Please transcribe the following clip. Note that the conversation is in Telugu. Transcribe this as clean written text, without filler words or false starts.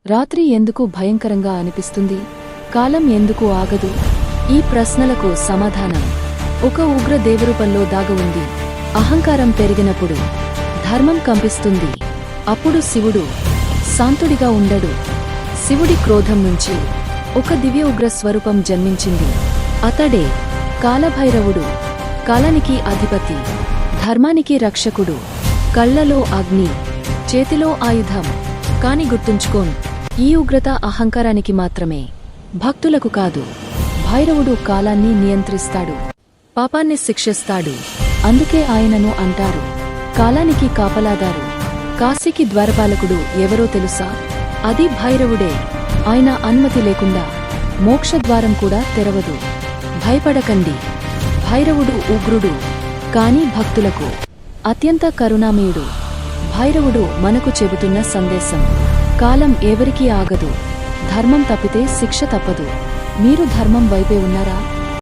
రాత్రి ఎందుకు భయంకరంగా అనిపిస్తుంది? కాలం ఎందుకు ఆగదు? ఈ ప్రశ్నలకు సమాధానం ఒక ఉగ్ర దేవరూపంలో దాగి ఉంది. అహంకారం పెరిగినప్పుడు ధర్మం కంపిస్తుంది. అప్పుడు శివుడు శాంతుడిగా ఉండడు. శివుడి క్రోధం నుంచి ఒక దివ్య ఉగ్ర స్వరూపం జన్మించింది. అతడే కాలభైరవుడు. కాలానికి అధిపతి, ధర్మానికి రక్షకుడు. కళ్లలో అగ్ని, చేతిలో ఆయుధం. కాని గుర్తుంచుకోన్, ఈ ఉగ్రత అహంకారానికి మాత్రమే, భక్తులకు కాదు. భైరవుడు కాలాన్ని నియంత్రిస్తాడు, పాపాన్ని శిక్షిస్తాడు. అందుకే ఆయనను అంటారు కాలానికి కాపలాదారు. కాశీకి ద్వారపాలకుడు ఎవరో తెలుసా? అది భైరవుడే. ఆయన అనుమతి లేకుండా మోక్షద్వారం కూడా తెరవదు. భయపడకండి, భైరవుడు ఉగ్రుడు, కాని భక్తులకు అత్యంత కరుణామయుడు. భైరవుడు మనకు చెబుతున్న సందేశం: కాలం ఎవరికీ ఆగదు. ధర్మం తప్పితే శిక్ష తప్పదు. మీరు ధర్మం వైపే ఉన్నారా?